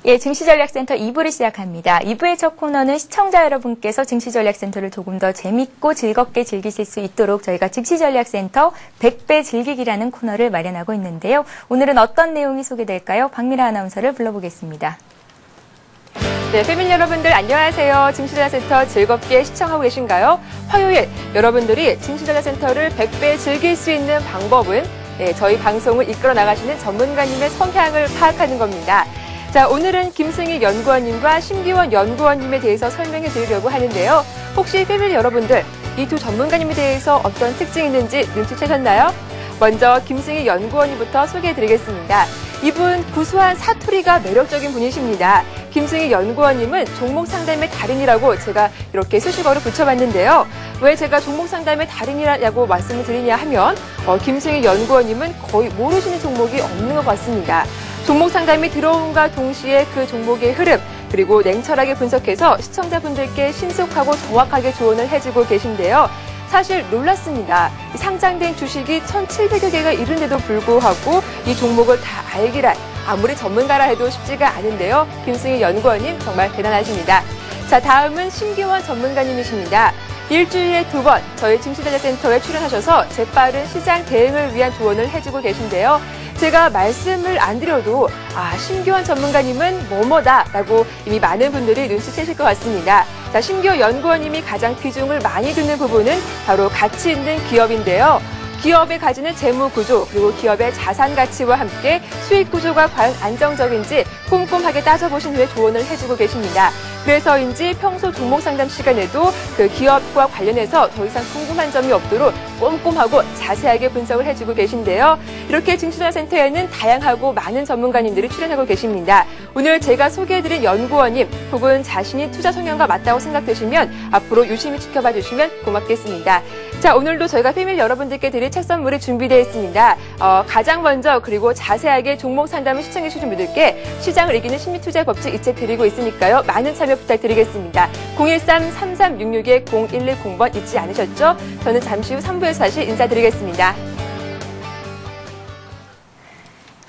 예, 증시전략센터 2부를 시작합니다. 2부의 첫 코너는 시청자 여러분께서 증시전략센터를 조금 더 재밌고 즐겁게 즐기실 수 있도록 저희가 증시전략센터 100배 즐기기라는 코너를 마련하고 있는데요. 오늘은 어떤 내용이 소개될까요? 박미라 아나운서를 불러보겠습니다. 네, 패밀리 여러분들 안녕하세요. 증시전략센터 즐겁게 시청하고 계신가요? 화요일 여러분들이 증시전략센터를 100배 즐길 수 있는 방법은 저희 방송을 이끌어 나가시는 전문가님의 성향을 파악하는 겁니다. 자, 오늘은 김승희 연구원님과 심기원 연구원님에 대해서 설명해 드리려고 하는데요. 혹시 패밀리 여러분들 이 두 전문가님에 대해서 어떤 특징이 있는지 눈치채셨나요? 먼저 김승희 연구원님부터 소개해 드리겠습니다. 이분 구수한 사투리가 매력적인 분이십니다. 김승희 연구원님은 종목 상담의 달인이라고 제가 이렇게 수식어를 붙여봤는데요. 왜 제가 종목 상담의 달인이라고 말씀을 드리냐 하면 김승희 연구원님은 거의 모르시는 종목이 없는 것 같습니다. 종목 상담이 들어온과 동시에 그 종목의 흐름 그리고 냉철하게 분석해서 시청자분들께 신속하고 정확하게 조언을 해주고 계신데요. 사실 놀랐습니다. 상장된 주식이 1,700여 개가 이른데도 불구하고 이 종목을 다 알기란 아무리 전문가라 해도 쉽지가 않은데요. 김승희 연구원님 정말 대단하십니다. 자, 다음은 심기원 전문가님이십니다. 일주일에 2번 저희 증시전략센터에 출연하셔서 재빠른 시장 대응을 위한 조언을 해주고 계신데요. 제가 말씀을 안 드려도 심기원 전문가님은 뭐뭐다라고 이미 많은 분들이 눈치채실 것 같습니다. 자, 심기원 연구원님이 가장 비중을 많이 두는 부분은 바로 가치 있는 기업인데요. 기업의 가지는 재무 구조 그리고 기업의 자산 가치와 함께 수익 구조가 과연 안정적인지 꼼꼼하게 따져보신 후에 조언을 해주고 계십니다. 그래서인지 평소 종목 상담 시간에도 그 기업과 관련해서 더 이상 궁금한 점이 없도록 꼼꼼하고 자세하게 분석을 해주고 계신데요. 이렇게 증시전략센터에는 다양하고 많은 전문가님들이 출연하고 계십니다. 오늘 제가 소개해드린 연구원님 혹은 자신이 투자 성향과 맞다고 생각되시면 앞으로 유심히 지켜봐 주시면 고맙겠습니다. 자, 오늘도 저희가 패밀리 여러분들께 드릴 책 선물이 준비되어 있습니다. 가장 먼저 그리고 자세하게 종목 상담을 시청해 주신 분들께 시장을 이기는 심리투자 법칙 이 책 드리고 있으니까요. 많은 참여 부탁드리겠습니다. 013-3366-0110번 잊지 않으셨죠? 저는 잠시 후 3부에서 다시 인사드리겠습니다.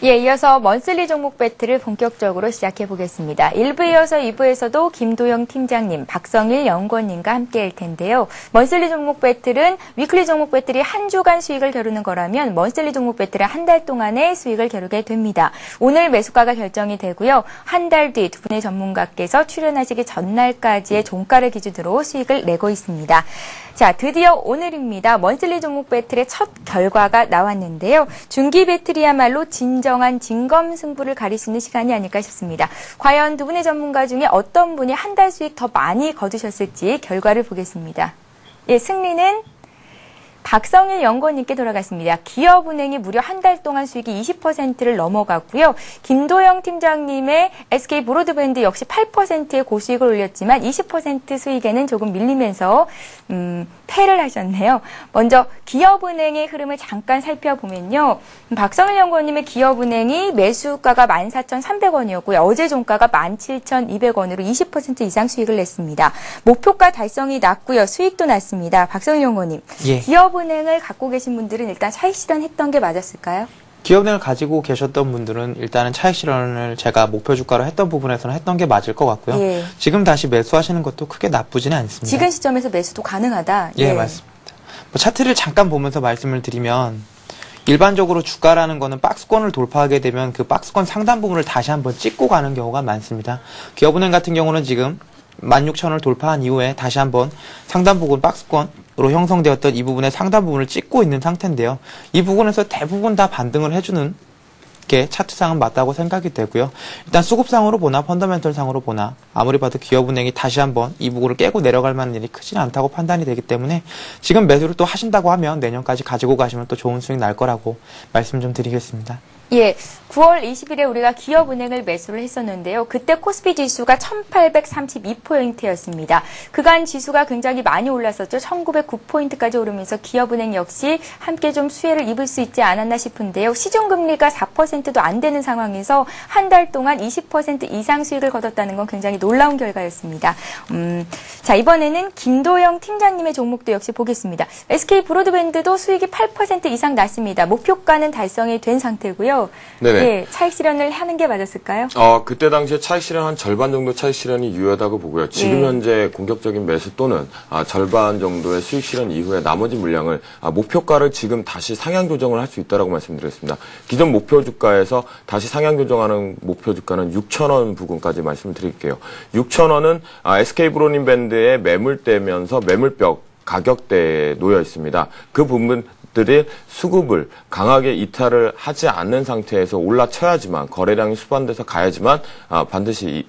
예, 이어서 먼슬리 종목 배틀을 본격적으로 시작해 보겠습니다. 1부에 이어서 2부에서도 김도영 팀장님, 박성일 연구원님과 함께할 텐데요. 먼슬리 종목 배틀은 위클리 종목 배틀이 한 주간 수익을 겨루는 거라면 먼슬리 종목 배틀은 한 달 동안의 수익을 겨루게 됩니다. 오늘 매수가가 결정이 되고요. 한 달 뒤 두 분의 전문가께서 출연하시기 전날까지의 종가를 기준으로 수익을 내고 있습니다. 자, 드디어 오늘입니다. 먼슬리 종목 배틀의 첫 결과가 나왔는데요. 중기 배틀이야말로 진정한 진검승부를 가릴 수 있는 시간이 아닐까 싶습니다. 과연 두 분의 전문가 중에 어떤 분이 한 달 수익 더 많이 거두셨을지 결과를 보겠습니다. 예, 승리는 박성일 연구원님께 돌아갔습니다. 기업은행이 무려 한 달 동안 수익이 20%를 넘어갔고요. 김도영 팀장님의 SK 브로드밴드 역시 8%의 고수익을 올렸지만 20% 수익에는 조금 밀리면서 패를 하셨네요. 먼저 기업은행의 흐름을 잠깐 살펴보면요. 박성일 연구원님의 기업은행이 매수가가 14,300원이었고요. 어제 종가가 17,200원으로 20% 이상 수익을 냈습니다. 목표가 달성이 났고요. 수익도 났습니다. 박성일 연구원님. 예. 기업은행을 갖고 계신 분들은 일단 차익 실현했던 게 맞았을까요? 기업은행을 가지고 계셨던 분들은 일단은 차익 실현을 제가 목표 주가로 했던 부분에서는 했던 게 맞을 것 같고요. 예. 지금 다시 매수하시는 것도 크게 나쁘지는 않습니다. 지금 시점에서 매수도 가능하다. 예, 맞습니다. 차트를 잠깐 보면서 말씀을 드리면 일반적으로 주가라는 거는 박스권을 돌파하게 되면 그 박스권 상단 부분을 다시 한번 찍고 가는 경우가 많습니다. 기업은행 같은 경우는 지금 16,000원을 돌파한 이후에 다시 한번 상단 부분 박스권으로 형성되었던 이 부분의 상단 부분을 찍고 있는 상태인데요. 이 부분에서 대부분 다 반등을 해주는 게 차트상은 맞다고 생각이 되고요. 일단 수급상으로 보나 펀더멘털상으로 보나 아무리 봐도 기업은행이 다시 한번 이 부분을 깨고 내려갈 만한 일이 크지는 않다고 판단이 되기 때문에 지금 매수를 또 하신다고 하면 내년까지 가지고 가시면 또 좋은 수익 날 거라고 말씀 좀 드리겠습니다. 예, 9월 20일에 우리가 기업은행을 매수를 했었는데요. 그때 코스피 지수가 1832포인트였습니다. 그간 지수가 굉장히 많이 올랐었죠. 1909포인트까지 오르면서 기업은행 역시 함께 좀 수혜를 입을 수 있지 않았나 싶은데요. 시중금리가 4%도 안 되는 상황에서 한 달 동안 20% 이상 수익을 거뒀다는 건 굉장히 놀라운 결과였습니다. 자, 이번에는 김도영 팀장님의 종목도 역시 보겠습니다. SK 브로드밴드도 수익이 8% 이상 났습니다. 목표가는 달성이 된 상태고요. 있는데요. 네네. 예, 차익 실현을 하는 게 맞았을까요? 그때 당시에 차익 실현 한 절반 정도 차익 실현이 유효하다고 보고요. 지금 예. 현재 공격적인 매수 또는 절반 정도의 수익 실현 이후에 나머지 물량을 목표가를 지금 다시 상향 조정을 할 수 있다라고 말씀드렸습니다. 기존 목표 주가에서 다시 상향 조정하는 목표 주가는 6,000원 부근까지 말씀을 드릴게요. 6,000원은 SK브로닝 밴드의 매물대면서 매물벽 가격대에 놓여 있습니다. 그 부분들이 수급을 강하게 이탈을 하지 않는 상태에서 올라쳐야지만 거래량이 수반돼서 가야지만 반드시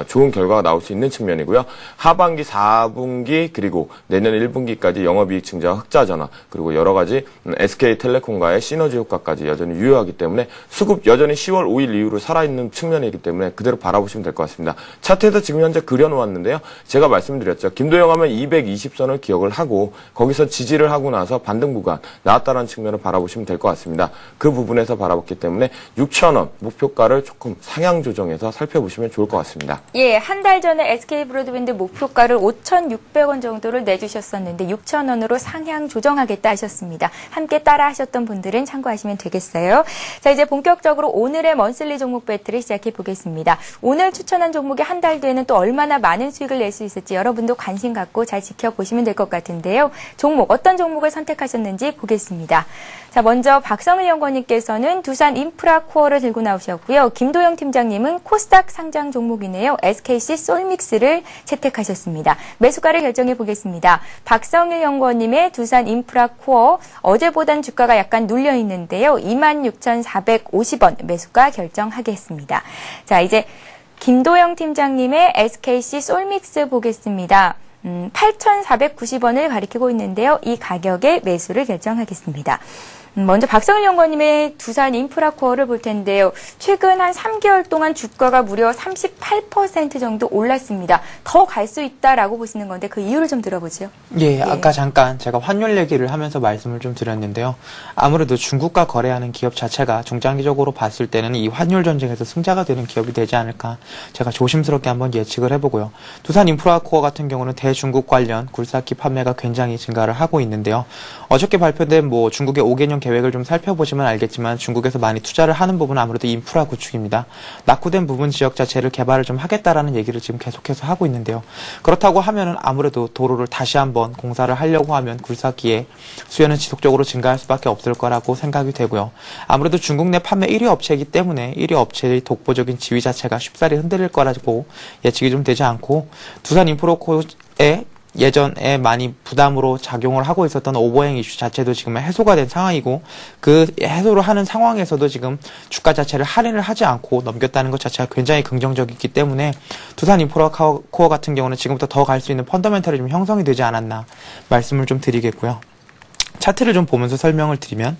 좋은 결과가 나올 수 있는 측면이고요. 하반기 4분기 그리고 내년 1분기까지 영업이익 증자와 흑자 전환 그리고 여러 가지 SK텔레콤과의 시너지 효과까지 여전히 유효하기 때문에 수급 여전히 10월 5일 이후로 살아있는 측면이기 때문에 그대로 바라보시면 될 것 같습니다. 차트에서 지금 현재 그려놓았는데요. 제가 말씀드렸죠. 김도영 하면 220선을 기억을 하고 거기서 지지를 하고 나서 반등 구간 나왔다는 측면을 바라보시면 될 것 같습니다. 그 부분에서 바라봤기 때문에 6,000원 목표가를 조금 상향 조정해서 살펴보시면 좋을 것 같습니다. 예, 한 달 전에 SK 브로드밴드 목표가를 5,600원 정도를 내주셨었는데 6,000원으로 상향 조정하겠다 하셨습니다. 함께 따라 하셨던 분들은 참고하시면 되겠어요. 자, 이제 본격적으로 오늘의 먼슬리 종목 배틀을 시작해 보겠습니다. 오늘 추천한 종목이 한 달 뒤에는 또 얼마나 많은 수익을 낼 수 있을지 여러분도 관심 갖고 잘 지켜보시면 될 것 같은데요. 종목, 어떤 종목을 선택하셨는지 보겠습니다. 자, 먼저 박성일 연구원님께서는 두산 인프라코어를 들고 나오셨고요. 김도영 팀장님은 코스닥 상장 종목이네요. SKC 솔믹스를 채택하셨습니다. 매수가를 결정해 보겠습니다. 박성일 연구원님의 두산 인프라코어, 어제보단 주가가 약간 눌려 있는데요. 26,450원 매수가 결정하겠습니다. 자, 이제 김도영 팀장님의 SKC 솔믹스 보겠습니다. 8,490원을 가리키고 있는데요. 이 가격에 매수를 결정하겠습니다. 먼저 박성일 연구원님의 두산 인프라코어를 볼 텐데요. 최근 한 3개월 동안 주가가 무려 38% 정도 올랐습니다. 더 갈 수 있다라고 보시는 건데 그 이유를 좀 들어보죠. 예, 아까 잠깐 제가 환율 얘기를 하면서 말씀을 좀 드렸는데요. 아무래도 중국과 거래하는 기업 자체가 중장기적으로 봤을 때는 이 환율 전쟁에서 승자가 되는 기업이 되지 않을까 제가 조심스럽게 한번 예측을 해보고요. 두산 인프라코어 같은 경우는 대중국 관련 굴삭기 판매가 굉장히 증가를 하고 있는데요. 어저께 발표된 중국의 5개년 계획을 좀 살펴보시면 알겠지만 중국에서 많이 투자를 하는 부분은 아무래도 인프라 구축입니다. 낙후된 부분 지역 자체를 개발을 좀 하겠다라는 얘기를 지금 계속해서 하고 있는데요. 그렇다고 하면은 아무래도 도로를 다시 한번 공사를 하려고 하면 굴삭기의 수요는 지속적으로 증가할 수밖에 없을 거라고 생각이 되고요. 아무래도 중국 내 판매 1위 업체이기 때문에 1위 업체의 독보적인 지위 자체가 쉽사리 흔들릴 거라고 예측이 좀 되지 않고 두산 인프라코어의 예전에 많이 부담으로 작용을 하고 있었던 오버행 이슈 자체도 지금 해소가 된 상황이고 그 해소를 하는 상황에서도 지금 주가 자체를 할인을 하지 않고 넘겼다는 것 자체가 굉장히 긍정적이기 때문에 두산 인프라코어 같은 경우는 지금부터 더 갈 수 있는 펀더멘털이 좀 형성이 되지 않았나 말씀을 좀 드리겠고요. 차트를 좀 보면서 설명을 드리면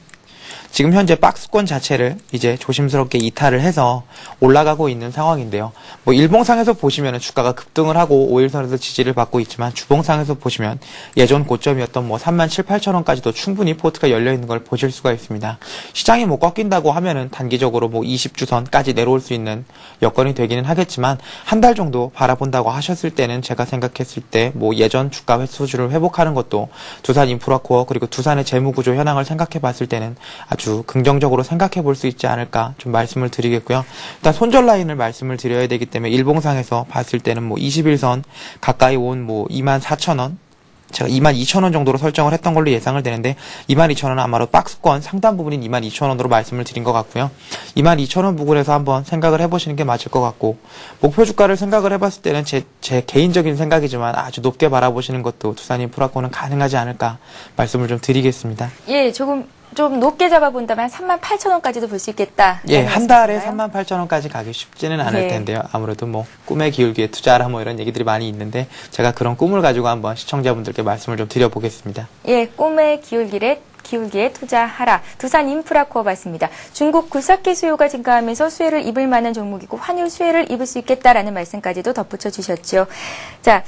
지금 현재 박스권 자체를 이제 조심스럽게 이탈을 해서 올라가고 있는 상황인데요. 일봉상에서 보시면 주가가 급등을 하고 5일선에서 지지를 받고 있지만 주봉상에서 보시면 예전 고점이었던 37,000~8,000원까지도 충분히 포트가 열려 있는 걸 보실 수가 있습니다. 시장이 꺾인다고 하면은 단기적으로 20주선까지 내려올 수 있는 여건이 되기는 하겠지만 한 달 정도 바라본다고 하셨을 때는 제가 생각했을 때 예전 주가 수준을 회복하는 것도 두산 인프라코어 그리고 두산의 재무구조 현황을 생각해 봤을 때는 아주 긍정적으로 생각해 볼 수 있지 않을까 좀 말씀을 드리겠고요. 일단 손절 라인을 말씀을 드려야 되기 때문에 일봉상에서 봤을 때는 21선 가까이 온 24,000원 제가 22,000원 정도로 설정을 했던 걸로 예상을 되는데 22,000원은 아마도 박스권 상단 부분인 22,000원으로 말씀을 드린 것 같고요. 22,000원 부근에서 한번 생각을 해보시는 게 맞을 것 같고 목표 주가를 생각을 해봤을 때는 제 개인적인 생각이지만 아주 높게 바라보시는 것도 두산 인프라코어는 가능하지 않을까 말씀을 좀 드리겠습니다. 예, 좀 높게 잡아본다면 38,000원까지도 볼 수 있겠다. 예, 한 달에 38,000원까지 가기 쉽지는 않을 텐데요. 아무래도 꿈의 기울기에 투자하라 이런 얘기들이 많이 있는데 제가 그런 꿈을 가지고 한번 시청자분들께 말씀을 좀 드려보겠습니다. 예, 꿈의 기울기에 투자하라. 두산 인프라코어 봤습니다. 중국 굴삭기 수요가 증가하면서 수혜를 입을 만한 종목이고 환율 수혜를 입을 수 있겠다라는 말씀까지도 덧붙여 주셨죠. 자,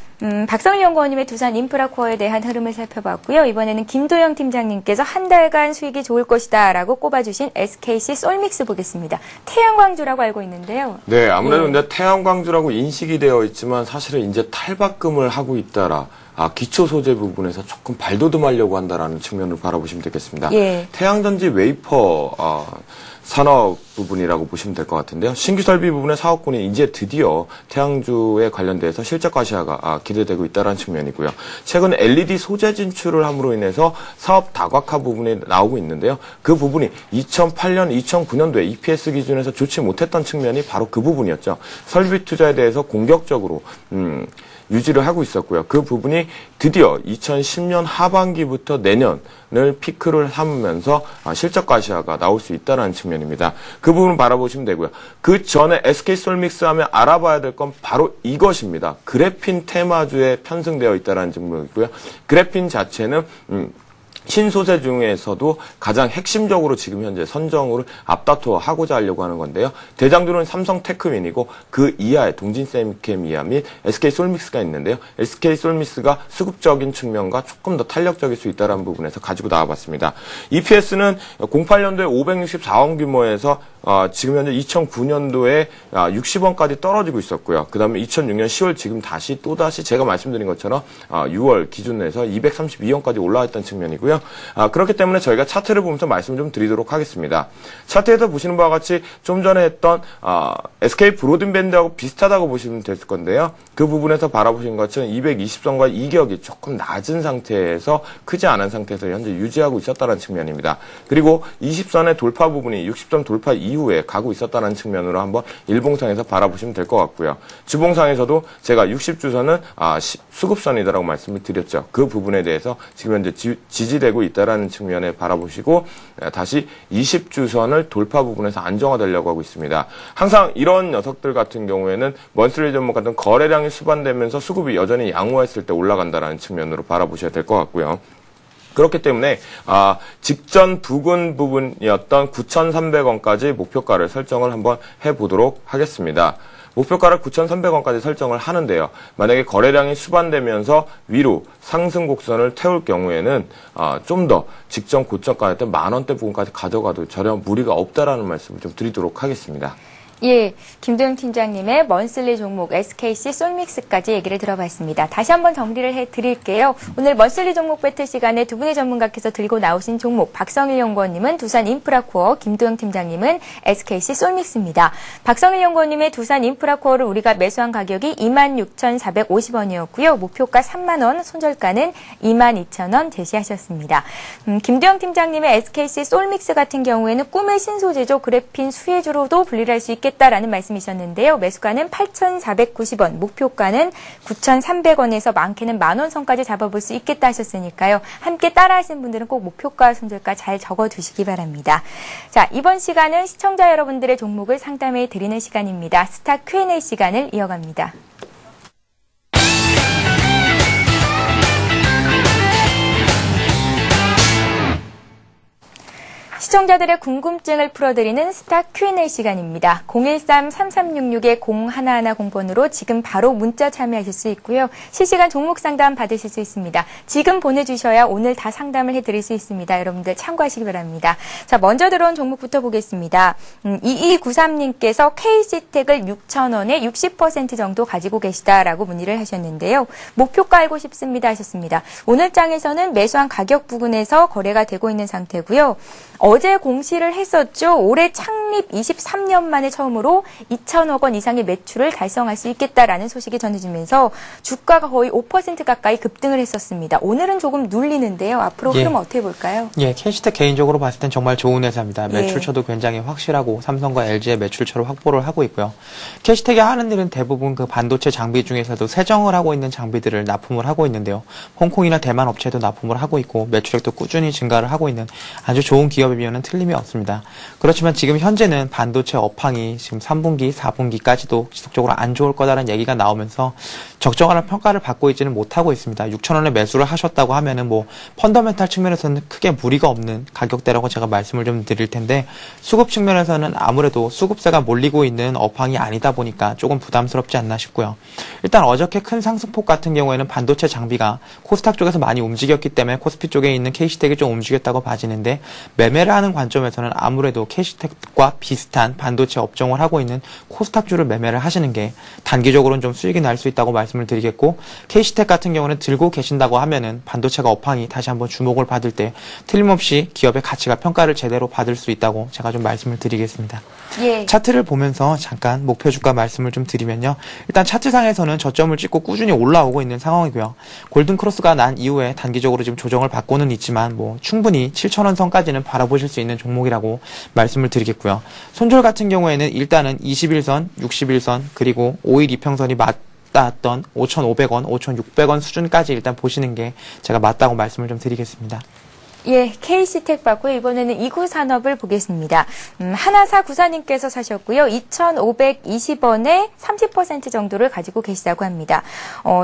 박성일 연구원님의 두산 인프라코어에 대한 흐름을 살펴봤고요. 이번에는 김도영 팀장님께서 한 달간 수익이 좋을 것이다라고 꼽아주신 SKC 솔믹스 보겠습니다. 태양광주라고 알고 있는데요. 네, 아무래도 근데 태양광주라고 인식이 되어 있지만 사실은 이제 탈바꿈을 하고 있다라. 기초 소재 부분에서 조금 발돋움하려고 한다라는 측면을 바라보시면 되겠습니다. 예. 태양전지 웨이퍼 산업 부분이라고 보시면 될 것 같은데요. 신규 설비 부분의 사업군이 이제 드디어 태양주에 관련돼서 실적 과시화가 기대되고 있다는 측면이고요. 최근 LED 소재 진출을 함으로 인해서 사업 다각화 부분이 나오고 있는데요. 그 부분이 2008년, 2009년도에 EPS 기준에서 좋지 못했던 측면이 바로 그 부분이었죠. 설비 투자에 대해서 공격적으로 유지를 하고 있었고요. 그 부분이 드디어 2010년 하반기부터 내년을 피크를 삼으면서 실적 과시화가 나올 수 있다는 측면입니다. 그 부분 바라보시면 되고요. 그 전에 SK솔믹스 하면 알아봐야 될 건 바로 이것입니다. 그래핀 테마주에 편승되어 있다는 측면이고요. 그래핀 자체는 신소재 중에서도 가장 핵심적으로 지금 현재 선정을 앞다투어하고자 하려고 하는 건데요. 대장주는 삼성테크민이고 그 이하에 동진세미캠이아 및 SK솔믹스가 있는데요. SK솔믹스가 수급적인 측면과 조금 더 탄력적일 수 있다는 부분에서 가지고 나와봤습니다. EPS는 08년도에 564원 규모에서 지금 현재 2009년도에 60원까지 떨어지고 있었고요. 그 다음에 2006년 10월 지금 또다시 제가 말씀드린 것처럼 6월 기준에서 232원까지 올라왔던 측면이고요. 그렇기 때문에 저희가 차트를 보면서 말씀을 좀 드리도록 하겠습니다. 차트에서 보시는 바와 같이 좀 전에 했던 SK 브로드밴드하고 비슷하다고 보시면 될 건데요. 그 부분에서 바라보신 것처럼 220선과 이격이 조금 낮은 상태에서 크지 않은 상태에서 현재 유지하고 있었다는 측면입니다. 그리고 20선의 돌파 부분이 60선 돌파 이후에 가고 있었다는 측면으로 한번 일봉상에서 바라보시면 될 것 같고요. 주봉상에서도 제가 60주선은 수급선이다라고 말씀을 드렸죠. 그 부분에 대해서 지금 현재 지지되고 있다는 측면에 바라보시고 다시 20주선을 돌파 부분에서 안정화되려고 하고 있습니다. 항상 이런 녀석들 같은 경우에는 먼슬리 종목 같은 거래량이 수반되면서 수급이 여전히 양호했을 때 올라간다는 측면으로 바라보셔야 될 것 같고요. 그렇기 때문에 직전 부분이었던 9,300원까지 목표가를 설정을 한번 해보도록 하겠습니다. 목표가를 9,300원까지 설정을 하는데요. 만약에 거래량이 수반되면서 위로 상승 곡선을 태울 경우에는 좀 더 직전 고점가였던 만원대 부분까지 가져가도 전혀 무리가 없다라는 말씀을 좀 드리도록 하겠습니다. 예, 김도영 팀장님의 먼슬리 종목 SKC 솔믹스까지 얘기를 들어봤습니다. 다시 한번 정리를 해드릴게요. 오늘 먼슬리 종목 배틀 시간에 두 분의 전문가께서 들고 나오신 종목 박성일 연구원님은 두산 인프라코어, 김도영 팀장님은 SKC 솔믹스입니다. 박성일 연구원님의 두산 인프라코어를 우리가 매수한 가격이 26,450원이었고요. 목표가 3만 원, 손절가는 22,000원 제시하셨습니다. 김도영 팀장님의 SKC 솔믹스 같은 경우에는 꿈의 신소재죠. 그래핀 수혜주로도 분리할 수 있겠다. 라는 말씀이셨는데요. 매수가는 8,490원, 목표가는 9,300원에서 많게는 만원 선까지 잡아볼 수 있겠다 하셨으니까요. 함께 따라 하신 분들은 꼭 목표가, 손절가 잘 적어두시기 바랍니다. 자, 이번 시간은 시청자 여러분들의 종목을 상담해 드리는 시간입니다. 스타 Q&A 시간을 이어갑니다. 시청자들의 궁금증을 풀어드리는 스타 Q&A 시간입니다. 013-3366-0110번으로 지금 바로 문자 참여하실 수 있고요. 실시간 종목 상담 받으실 수 있습니다. 지금 보내주셔야 오늘 다 상담을 해드릴 수 있습니다. 여러분들 참고하시기 바랍니다. 자, 먼저 들어온 종목부터 보겠습니다. 2293님께서 KC텍을 6,000원에 60% 정도 가지고 계시다라고 문의를 하셨는데요. 목표가 알고 싶습니다 하셨습니다. 오늘 장에서는 매수한 가격 부근에서 거래가 되고 있는 상태고요. 어제 공시를 했었죠. 올해 창립 23년 만에 처음으로 2천억 원 이상의 매출을 달성할 수 있겠다라는 소식이 전해지면서 주가가 거의 5% 가까이 급등을 했었습니다. 오늘은 조금 눌리는데요. 앞으로 흐름 어떻게 볼까요? 예, 캐시텍 개인적으로 봤을 땐 정말 좋은 회사입니다. 매출처도 굉장히 확실하고 삼성과 LG의 매출처를 확보를 하고 있고요. 캐시텍이 하는 일은 대부분 그 반도체 장비 중에서도 세정을 하고 있는 장비들을 납품을 하고 있는데요. 홍콩이나 대만 업체도 납품을 하고 있고 매출액도 꾸준히 증가를 하고 있는 아주 좋은 기업이면은 틀림이 없습니다. 그렇지만 지금 현재는 반도체 업황이 지금 3분기, 4분기까지도 지속적으로 안 좋을 거다라는 얘기가 나오면서 적정한 평가를 받고 있지는 못하고 있습니다. 6,000원에 매수를 하셨다고 하면은 뭐 펀더멘탈 측면에서는 크게 무리가 없는 가격대라고 제가 말씀을 좀 드릴 텐데 수급 측면에서는 아무래도 수급세가 몰리고 있는 업황이 아니다 보니까 조금 부담스럽지 않나 싶고요. 일단 어저께 큰 상승폭 같은 경우에는 반도체 장비가 코스닥 쪽에서 많이 움직였기 때문에 코스피 쪽에 있는 KC텍이 좀 움직였다고 봐지는데 매매를 하는 상승하는 관점에서는 아무래도 캐시텍과 비슷한 반도체 업종을 하고 있는 코스닥주를 매매를 하시는 게 단기적으로는 좀 수익이 날 수 있다고 말씀을 드리겠고, 캐시텍 같은 경우는 들고 계신다고 하면은 반도체가 업황이 다시 한번 주목을 받을 때 틀림없이 기업의 가치가 평가를 제대로 받을 수 있다고 제가 좀 말씀을 드리겠습니다. 예. 차트를 보면서 잠깐 목표 주가 말씀을 좀 드리면요. 일단 차트상에서는 저점을 찍고 꾸준히 올라오고 있는 상황이고요. 골든 크로스가 난 이후에 단기적으로 지금 조정을 받고는 있지만 뭐 충분히 7,000원 선까지는 바라보실 수 있는 종목이라고 말씀을 드리겠고요. 손절 같은 경우에는 일단은 21선, 61선, 그리고 5일 이평선이 맞닿았던 5,500원, 5,600원 수준까지 일단 보시는 게 제가 맞다고 말씀을 좀 드리겠습니다. 예, KC텍 봤고요. 이번에는 이구산업을 보겠습니다. 하나사구사님께서 사셨고요. 2,520원에 30% 정도를 가지고 계시다고 합니다.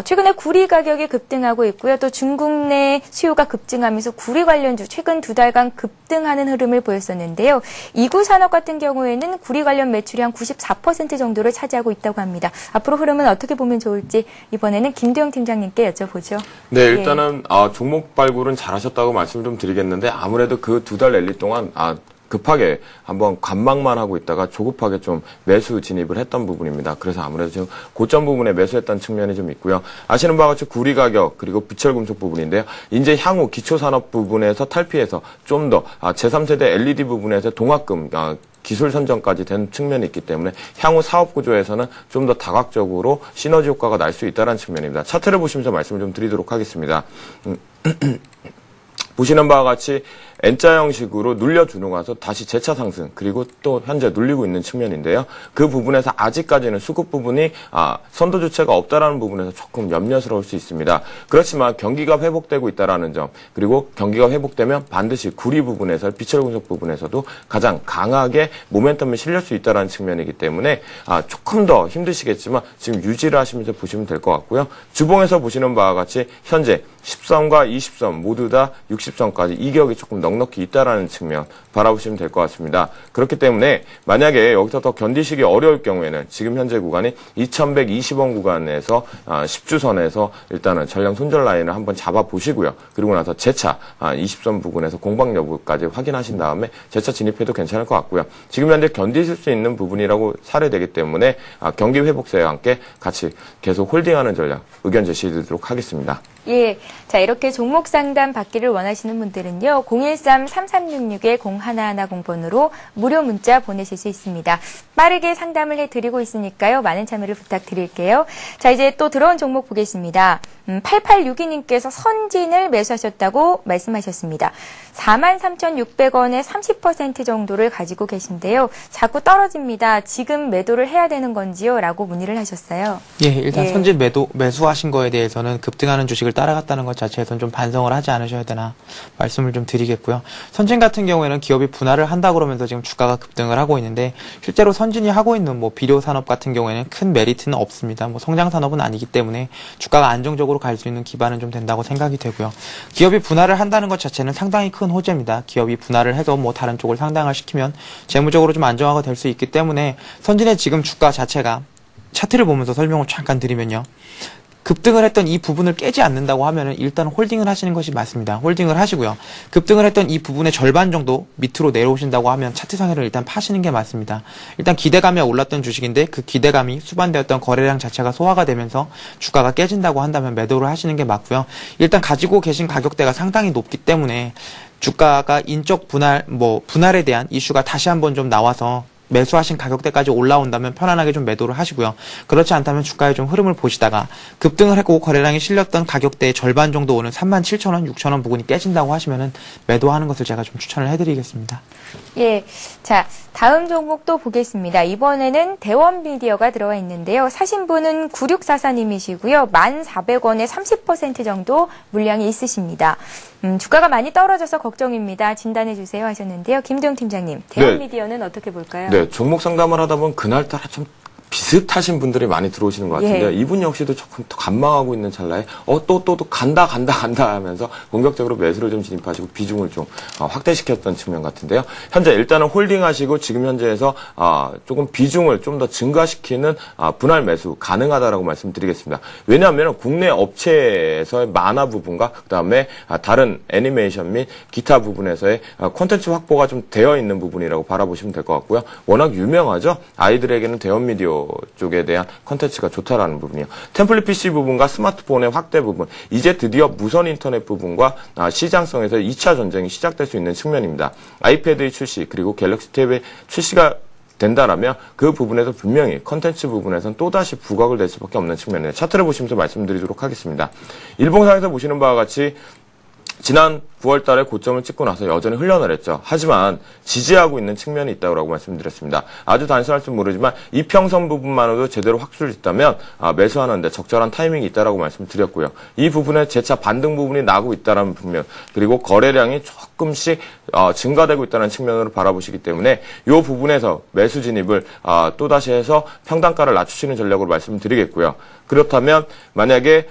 최근에 구리 가격이 급등하고 있고요. 또 중국 내 수요가 급증하면서 구리 관련주 최근 2달간 급등하는 흐름을 보였었는데요. 이구산업 같은 경우에는 구리 관련 매출이 한 94% 정도를 차지하고 있다고 합니다. 앞으로 흐름은 어떻게 보면 좋을지 이번에는 김도영 팀장님께 여쭤보죠. 네, 일단은 종목 발굴은 잘하셨다고 말씀 좀 드리겠는데, 아무래도 그 2달 랠리 동안 급하게 한번 관망만 하고 있다가 조급하게 좀 매수 진입을 했던 부분입니다. 그래서 아무래도 지금 고점 부분에 매수했던 측면이 좀 있고요. 아시는 바와 같이 구리 가격 그리고 비철금속 부분인데요. 이제 향후 기초산업 부분에서 탈피해서 좀 더 제3세대 LED 부분에서 동학금 기술 선정까지 된 측면이 있기 때문에 향후 사업 구조에서는 좀 더 다각적으로 시너지 효과가 날 수 있다는 측면입니다. 차트를 보시면서 말씀을 좀 드리도록 하겠습니다. 보시는 바와 같이 N자 형식으로 눌려주는 가서 다시 재차 상승, 그리고 또 현재 눌리고 있는 측면인데요. 그 부분에서 아직까지는 수급 부분이 선도 주체가 없다라는 부분에서 조금 염려스러울 수 있습니다. 그렇지만 경기가 회복되고 있다라는 점, 그리고 경기가 회복되면 반드시 구리 부분에서 비철금속 부분에서도 가장 강하게 모멘텀이 실릴 수 있다라는 측면이기 때문에 조금 더 힘드시겠지만 지금 유지를 하시면서 보시면 될 것 같고요. 주봉에서 보시는 바와 같이 현재 10선과 20선 모두 다 60선까지 이격이 조금 넉넉히 있다라는 측면 바라보시면 될 것 같습니다. 그렇기 때문에 만약에 여기서 더 견디시기 어려울 경우에는 지금 현재 구간이 2,120원 구간에서 10주선에서 일단은 전량 손절 라인을 한번 잡아보시고요. 그리고 나서 재차 20선 부분에서 공방 여부까지 확인하신 다음에 재차 진입해도 괜찮을 것 같고요. 지금 현재 견디실 수 있는 부분이라고 사례되기 때문에 경기 회복세와 함께 같이 계속 홀딩하는 전략 의견 제시드리도록 하겠습니다. 예. 자, 이렇게 종목 상담 받기를 원하시는 분들은요. 013-3366-0110번으로 무료 문자 보내실 수 있습니다. 빠르게 상담을 해드리고 있으니까요. 많은 참여를 부탁드릴게요. 자, 이제 또 들어온 종목 보겠습니다. 8862님께서 선진을 매수하셨다고 말씀하셨습니다. 43,600원에 30% 정도를 가지고 계신데요. 자꾸 떨어집니다. 지금 매도를 해야 되는 건지요? 라고 문의를 하셨어요. 예, 일단 선진 매수하신 거에 대해서는 급등하는 주식을 따라갔다는 것 자체에서는 좀 반성을 하지 않으셔야 되나 말씀을 좀 드리겠고요. 선진 같은 경우에는 기업이 분할을 한다 그러면서 지금 주가가 급등을 하고 있는데, 실제로 선진이 하고 있는 비료 산업 같은 경우에는 큰 메리트는 없습니다. 성장 산업은 아니기 때문에 주가가 안정적으로 갈 수 있는 기반은 좀 된다고 생각이 되고요. 기업이 분할을 한다는 것 자체는 상당히 큰 호재입니다. 기업이 분할을 해서 다른 쪽을 상장을 시키면 재무적으로 좀 안정화가 될 수 있기 때문에 선진의 지금 주가 자체가 차트를 보면서 설명을 잠깐 드리면요. 급등을 했던 이 부분을 깨지 않는다고 하면은 일단 홀딩을 하시는 것이 맞습니다. 홀딩을 하시고요. 급등을 했던 이 부분의 절반 정도 밑으로 내려오신다고 하면 차트상에를 일단 파시는 게 맞습니다. 일단 기대감이 올랐던 주식인데 그 기대감이 수반되었던 거래량 자체가 소화가 되면서 주가가 깨진다고 한다면 매도를 하시는 게 맞고요. 일단 가지고 계신 가격대가 상당히 높기 때문에 주가가 인적 분할에 대한 이슈가 다시 한번 좀 나와서 매수하신 가격대까지 올라온다면 편안하게 좀 매도를 하시고요. 그렇지 않다면 주가의 좀 흐름을 보시다가 급등을 했고 거래량이 실렸던 가격대의 절반 정도 오는 37,000원, 6,000원 부분이 깨진다고 하시면은 매도하는 것을 제가 좀 추천을 해드리겠습니다. 예, 자 다음 종목도 보겠습니다. 이번에는 대원미디어가 들어와 있는데요. 사신 분은 9644님이시고요. 1,400원에 30% 정도 물량이 있으십니다. 주가가 많이 떨어져서 걱정입니다. 진단해 주세요 하셨는데요. 김도영 팀장님, 대원미디어는 어떻게 볼까요? 네, 종목 상담을 하다 보면 그날따라 좀 비슷하신 분들이 많이 들어오시는 것 같은데요. 예. 이분 역시도 조금 더 간망하고 있는 찰나에 또 간다 하면서 공격적으로 매수를 좀 진입하시고 비중을 좀 확대시켰던 측면 같은데요. 현재 일단은 홀딩하시고 지금 현재에서 조금 비중을 좀 더 증가시키는 분할 매수 가능하다라고 말씀드리겠습니다. 왜냐하면 국내 업체에서의 만화 부분과 그다음에 다른 애니메이션 및 기타 부분에서의 콘텐츠 확보가 좀 되어 있는 부분이라고 바라보시면 될 것 같고요. 워낙 유명하죠. 아이들에게는 대형 미디어 쪽에 대한 콘텐츠가 좋다라는 부분이요. 템플릿 PC 부분과 스마트폰의 확대 부분, 이제 드디어 무선 인터넷 부분과 시장성에서 2차 전쟁이 시작될 수 있는 측면입니다. 아이패드의 출시 그리고 갤럭시 탭의 출시가 된다라면 그 부분에서 분명히 컨텐츠 부분에서는 또다시 부각을 낼 수밖에 없는 측면이에요. 차트를 보시면서 말씀드리도록 하겠습니다. 일봉상에서 보시는 바와 같이 지난 9월 달에 고점을 찍고 나서 여전히 흘러내렸죠. 하지만 지지하고 있는 측면이 있다고 말씀드렸습니다. 아주 단순할지 모르지만 이평선 부분만으로도 제대로 확수를 짓다면 매수하는데 적절한 타이밍이 있다고 말씀드렸고요. 이 부분에 재차 반등 부분이 나고 있다는 측면, 그리고 거래량이 조금씩 증가되고 있다는 측면으로 바라보시기 때문에 이 부분에서 매수 진입을 또다시 해서 평단가를 낮추시는 전략으로 말씀드리겠고요. 그렇다면 만약에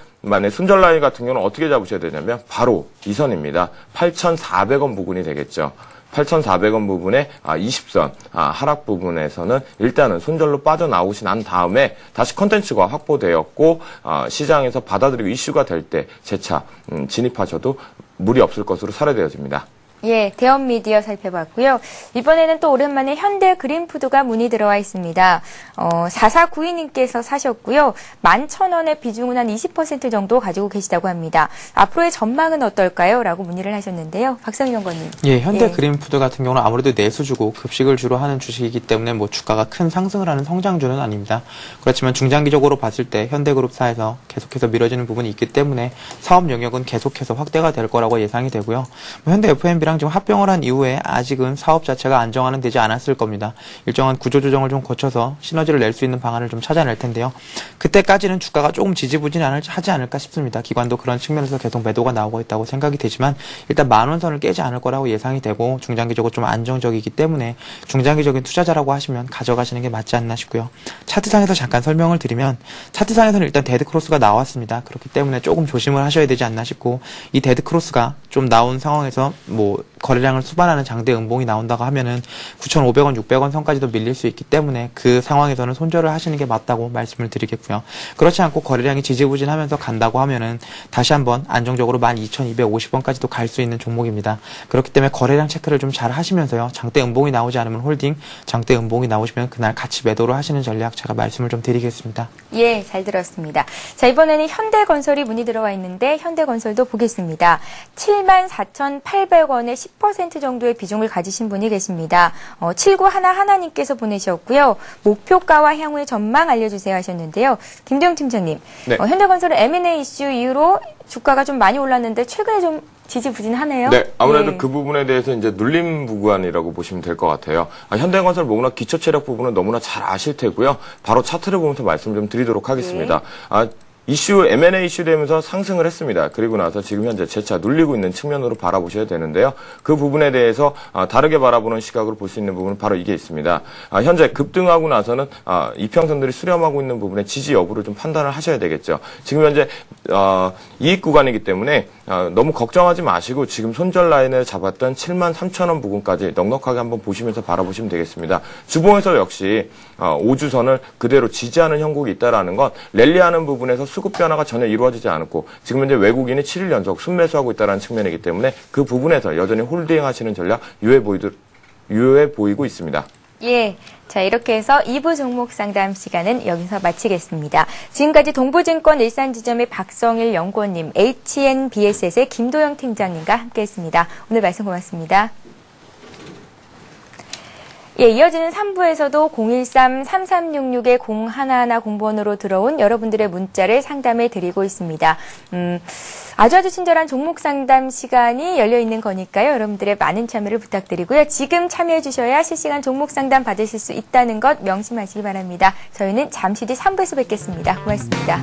손절 라인 같은 경우는 어떻게 잡으셔야 되냐면 바로 이 선입니다. 8,400원 부분이 되겠죠. 8,400원 부분에 20선 하락 부분에서는 일단은 손절로 빠져나오시 난 다음에 다시 컨텐츠가 확보되었고 시장에서 받아들이고 이슈가 될 때 재차 진입하셔도 무리 없을 것으로 사례되어집니다. 예, 대형 미디어 살펴봤고요. 이번에는 또 오랜만에 현대 그린푸드가 문의 들어와 있습니다. 4492님께서 사셨고요. 11,000원의 비중은 한 20% 정도 가지고 계시다고 합니다. 앞으로의 전망은 어떨까요? 라고 문의를 하셨는데요. 박성일 연구원님. 예, 현대 그린푸드 같은 경우는 아무래도 내수주고 급식을 주로 하는 주식이기 때문에 뭐 주가가 큰 상승을 하는 성장주는 아닙니다. 그렇지만 중장기적으로 봤을 때 현대그룹사에서 계속해서 미뤄지는 부분이 있기 때문에 사업 영역은 계속해서 확대가 될 거라고 예상이 되고요. 현대 F&B랑 지금 합병을 한 이후에 아직은 사업 자체가 안정화는 되지 않았을 겁니다. 일정한 구조조정을 좀 거쳐서 시너지를 낼 수 있는 방안을 좀 찾아낼 텐데요. 그때까지는 주가가 조금 지지부진하지 않을까 싶습니다. 기관도 그런 측면에서 계속 매도가 나오고 있다고 생각이 되지만 일단 10,000원 선을 깨지 않을 거라고 예상이 되고 중장기적으로 좀 안정적이기 때문에 중장기적인 투자자라고 하시면 가져가시는 게 맞지 않나 싶고요. 차트상에서 잠깐 설명을 드리면 차트상에서는 일단 데드크로스가 나왔습니다. 그렇기 때문에 조금 조심을 하셔야 되지 않나 싶고 이 데드크로스가 좀 나온 상황에서 거래량을 수반하는 장대 음봉이 나온다고 하면은 9,500원, 600원 선까지도 밀릴 수 있기 때문에 그 상황에서는 손절을 하시는 게 맞다고 말씀을 드리겠고요. 그렇지 않고 거래량이 지지부진하면서 간다고 하면은 다시 한번 안정적으로 12,250원까지도 갈 수 있는 종목입니다. 그렇기 때문에 거래량 체크를 좀 잘 하시면서요. 장대 음봉이 나오지 않으면 홀딩, 장대 음봉이 나오시면 그날 같이 매도를 하시는 전략 제가 말씀을 좀 드리겠습니다. 예, 잘 들었습니다. 자, 이번에는 현대건설이 문의 들어와 있는데 현대건설도 보겠습니다. 74,800원에 10% 정도의 비중을 가지신 분이 계십니다. 7911님께서 보내셨고요. 목표가와 향후의 전망 알려주세요 하셨는데요. 김도영 팀장님, 네. 현대건설은 M&A 이슈 이후로 주가가 좀 많이 올랐는데 최근에 좀 지지부진하네요. 네, 아무래도 예. 그 부분에 대해서 이제 눌림 구간이라고 보시면 될 것 같아요. 현대건설 뭐구나 기초 체력 부분은 너무나 잘 아실 테고요. 바로 차트를 보면서 말씀 좀 드리도록 하겠습니다. M&A 이슈 되면서 상승을 했습니다. 그리고 나서 지금 현재 재차 눌리고 있는 측면으로 바라보셔야 되는데요. 그 부분에 대해서 다르게 바라보는 시각으로 볼 수 있는 부분은 바로 이게 있습니다. 현재 급등하고 나서는 이평선들이 수렴하고 있는 부분에 지지 여부를 좀 판단을 하셔야 되겠죠. 지금 현재 이익 구간이기 때문에 너무 걱정하지 마시고 지금 손절 라인을 잡았던 73,000원 부근까지 넉넉하게 한번 보시면서 바라보시면 되겠습니다. 주봉에서 역시 5주선을 그대로 지지하는 형국이 있다라는 건 랠리하는 부분에서 수급 변화가 전혀 이루어지지 않았고 지금 현재 외국인이 7일 연속 순매수하고 있다는 측면이기 때문에 그 부분에서 여전히 홀딩하시는 전략 유효해 보이고 있습니다. 예. 자, 이렇게 해서 2부 종목 상담 시간은 여기서 마치겠습니다. 지금까지 동부증권 일산지점의 박성일 연구원님, HNBSS의 김도영 팀장님과 함께했습니다. 오늘 말씀 고맙습니다. 예, 이어지는 3부에서도 013-3366-0110번으로 들어온 여러분들의 문자를 상담해 드리고 있습니다. 아주 친절한 종목 상담 시간이 열려 있는 거니까요. 여러분들의 많은 참여를 부탁드리고요. 지금 참여해 주셔야 실시간 종목 상담 받으실 수 있다는 것 명심하시기 바랍니다. 저희는 잠시 뒤 3부에서 뵙겠습니다. 고맙습니다.